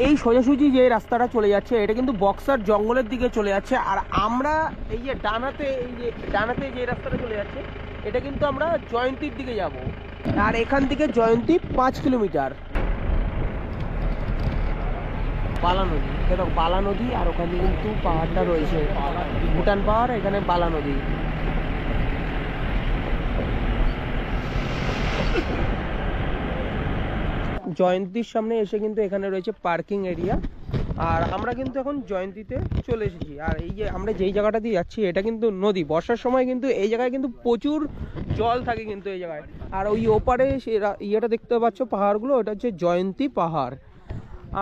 এই সোজাসুজি যে রাস্তাটা চলে যাচ্ছে এটা কিন্তু বক্সার জঙ্গলের দিকে চলে যাচ্ছে। আর আমরা এই যে ডানাতে যে রাস্তাটা চলে যাচ্ছে এটা কিন্তু আমরা জয়ন্তীর দিকে যাব। আর এখান থেকে জয়ন্তী 5 কিলোমিটার। বালা নদী, দেখো বালা নদী, আর ওখানে কিন্তু পাহাড়টা রয়েছে ভুটান পাহাড়, এখানে বালা নদী। জয়ন্তীর সামনে এসে কিন্তু এখানে রয়েছে পার্কিং এরিয়া। আর আমরা কিন্তু এখন জয়ন্তীতে চলে এসেছি। আর এই যে আমরা যেই জায়গাটা দিয়ে যাচ্ছি এটা কিন্তু নদী, বর্ষার সময় কিন্তু এই জায়গায় কিন্তু প্রচুর জল থাকে কিন্তু এই জায়গায়। আর ওই ওপারে ইয়েটা দেখতে পাচ্ছ পাহাড়গুলো, ওটা হচ্ছে জয়ন্তী পাহাড়।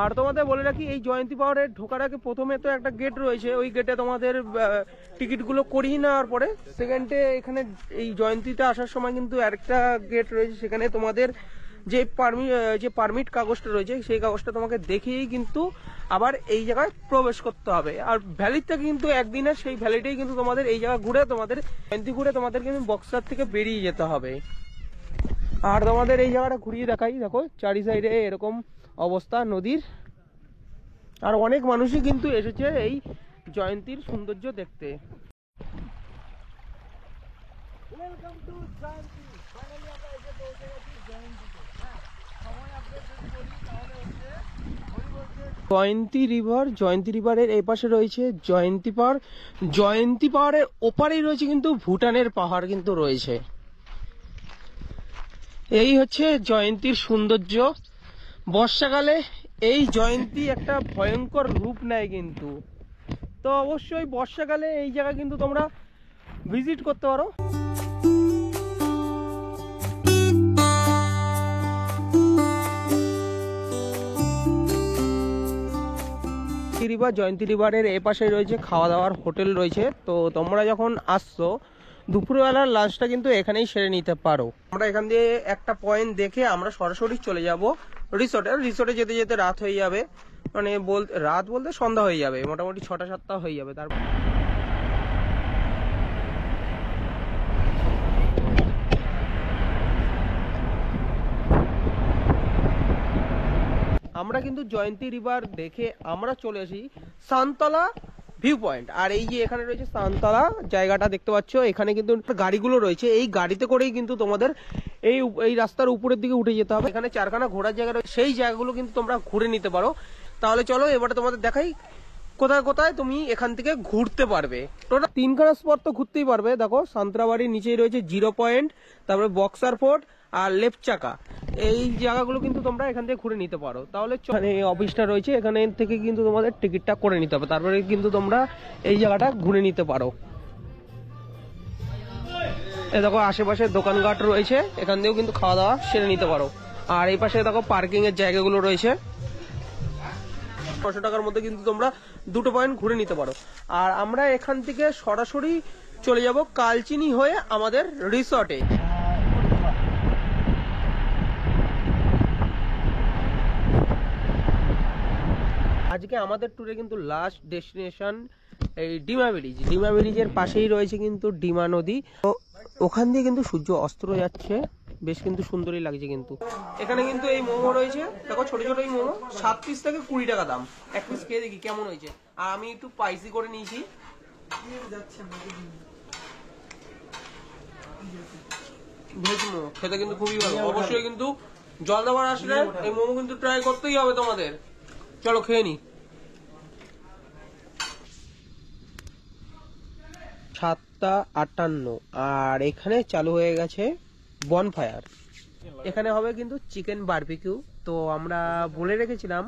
আর তোমাদের বলে রাখি এই জয়ন্তী পাহাড়ে ঢোকার আগে প্রথমে তো একটা গেট রয়েছে, ওই গেটে তোমাদের টিকিটগুলো করিয়ে নেওয়ার পরে সেকেন্ডে এখানে এই জয়ন্তীতে আসার সময় কিন্তু আরেকটা গেট রয়েছে, সেখানে তোমাদের যে পারমিট কাগজটা রয়েছে সেই কাগজটা তোমাকে দেখিয়েই কিন্তু আবার এই জায়গায় প্রবেশ করতে হবে। আর ভ্যালিডটা কিন্তু একদিনের, সেই ভ্যালিডেই কিন্তু তোমাদের এই জায়গা ঘুরে তোমাদের জয়ন্তী ঘুরে তোমাদের কিন্তু বক্সার থেকে বেরিয়ে যেতে হবে। আর তোমাদের এই জায়গাটা ঘুরিয়ে দেখাই, দেখো চারি সাইডে এরকম অবস্থা নদীর। আর অনেক মানুষই কিন্তু এসেছে এই জয়ন্তীর সৌন্দর্য দেখতে। জয়ন্তী রিভারের এই পাশে রয়েছে জয়ন্তী পাহাড়। জয়ন্তী পাহাড়ের ওপারেই রয়েছে কিন্তু ভুটানের পাহাড় কিন্তু রয়েছে। এই হচ্ছে জয়ন্তীর সৌন্দর্য। বর্ষাকালে এই জয়ন্তী একটা ভয়ঙ্কর রূপ নেয় কিন্তু। তো অবশ্যই বর্ষাকালে এই জায়গা কিন্তু তোমরা ভিজিট করতে পারো। জয়ন্তী রিভারের এ পাশে রয়েছে খাওয়া দাওয়ার হোটেল রয়েছে। তো তোমরা যখন আসছো দুপুরবেলার লাঞ্চটা কিন্তু এখানেই সেরে নিতে পারো। আমরা এখান দিয়ে একটা পয়েন্ট দেখে আমরা সরাসরি চলে যাব রিসোর্টে যেতে যেতে রাত হয়ে যাবে, মানে রাত বলতে সন্ধ্যা হয়ে যাবে, মোটামুটি 6টা-7টা হয়ে যাবে। তারপর আমরা কিন্তু জয়ন্তী রিভার দেখে আমরা চলে আসি সান্তলা ভিউ পয়েন্ট। আর এই যে এখানে রয়েছে সান্তলা জায়গাটা দেখতে পাচ্ছ, এখানে কিন্তু গাড়িগুলো রয়েছে। এই গাড়িতে করেই কিন্তু তোমাদের এই রাস্তার উপরের দিকে উঠে যেতে হবে। এখানে 4খানা ঘোরার জায়গা রয়েছে, সেই জায়গাগুলো কিন্তু তোমরা ঘুরে নিতে পারো। তাহলে চলো এবারে তোমাদের দেখাই কোথায় কোথায় তুমি এখান থেকে ঘুরতে পারবে। টোটাল 3খানা স্পট তো ঘুরতেই পারবে। দেখো সান্ত্রাবাড়ির নিচেই রয়েছে 0 পয়েন্ট, তারপরে বক্সার ফোর্ট আর লেপচাকা। এই জায়গাগুলো কিন্তু তোমরা এখান থেকে ঘুরে নিতে পারো। তাহলে এখানে অফিসটা রয়েছে, এখানে থেকে কিন্তু তোমাদের টিকিটটা করে নিতে হবে, তারপরে কিন্তু তোমরা এই জায়গাটা ঘুরে নিতে পারো। এই দেখো আশেপাশে দোকানঘাট রয়েছে, এখান থেকেও কিন্তু খাওয়া দাওয়া সেরে নিতে পারো। আর এই পাশে দেখো পার্কিং এর জায়গাগুলো রয়েছে। 500 টাকার মধ্যে কিন্তু তোমরা দুটো পয়েন্ট ঘুরে নিতে পারো। আর আমরা এখান থেকে সরাসরি চলে যাব কালচিনি হয়ে আমাদের রিসর্টে। আজকে আমাদের ট্যুরে কিন্তু লাস্ট ডেস্টিনেশন এই ডিমা ব্রিজ। ডিমা ব্রিজের পাশেই রয়েছে কিন্তু ডিমা নদী। তো ওখান দিয়ে কিন্তু সূর্য অস্ত যাচ্ছে, বেশ কিন্তু সুন্দরই লাগছে। কিন্তু এখানে কিন্তু এই মোমো রয়েছে, দেখো ছোট ছোট এই মোমো 7 পিস থেকে 20 টাকা দাম। এক পিস খেয়ে দেখি কেমন হয়েছে। আর আমি একটু স্পাইসি করে নিয়েছি। ভেজ মোমো খেতে কিন্তু খুবই ভালো। অবশ্যই কিন্তু জলদাবার আসলে এই মোমো কিন্তু ট্রাই করতেই হবে তোমাদের। চলো খেয়ে নি। 7:58 আর এখানে চালু হয়ে গেছে বনফায়ার। এখানে হবে কিন্তু চিকেন বারবিকিউ। তো আমরা বলে রেখেছিলাম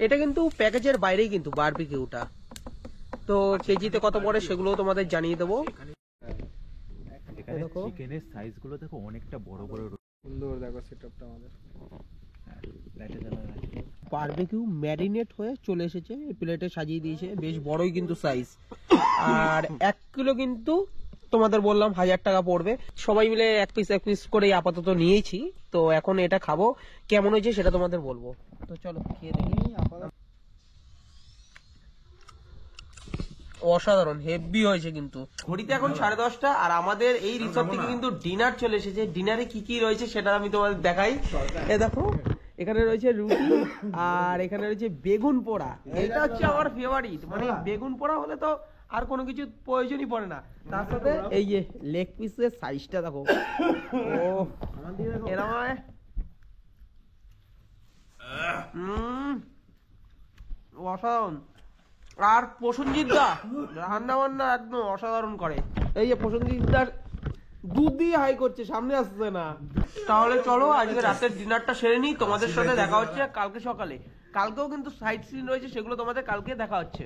এটা কিন্তু প্যাকেজের বাইরেই কিন্তু বারবিকিউটা। তো কেজিতে কত পড়ে সেগুলো তোমাদের জানিয়ে দেবো। এখানে চিকেনের সাইজগুলো দেখো অনেকটা বড় বড়। সুন্দর দেখো সেটআপটা আমাদের। বারবিকিউ ম্যারিনেট হয়ে চলে এসেছে, প্লেটে সাজিয়ে দিয়েছে, বেশ বড়ই কিন্তু সাইজ। আর 1 কিলো কিন্তু তোমাদের বললাম 1000 টাকা পড়বে। সবাই মিলে এক পিস করে আপাতত নিয়েছি। তো এখন এটা খাবো, কেমন হয়েছে সেটা তোমাদের বলবো। তো চলো খেয়ে দেখি। অসাধারণ, হেভি হয়েছে কিন্তু। ঘড়িতে এখন 10:30 আর আমাদের এই রিসর্ট থেকে কিন্তু ডিনার চলে এসেছে। ডিনারে কি কি রয়েছে সেটা আমি তোমাদের দেখাই। এ দেখো এখানে রয়েছে রুটি আর এখানে রয়েছে বেগুন পোড়া। এটা হচ্ছে আমার ফেভারিট, মানে বেগুন পোড়া হলে তো আর কোনো কিছু প্রয়োজনই পড়ে না। তার সাথে এই যে লেগ পিসের সাইজটা দেখো, ও এরকম অসাধারণ। আর প্রসেনজিৎ দা রান্না বান্না একদম অসাধারণ করে। এই যে প্রসেনজিৎ দার দুধ দিয়ে হাই করছে, সামনে আসছে না। তাহলে চলো আজকে রাতের ডিনারটা সেরে নিই। তোমাদের সাথে দেখা হচ্ছে কালকে সকালে। কালকেও কিন্তু সাইট সিন রয়েছে, সেগুলো তোমাদের কালকে দেখা হচ্ছে।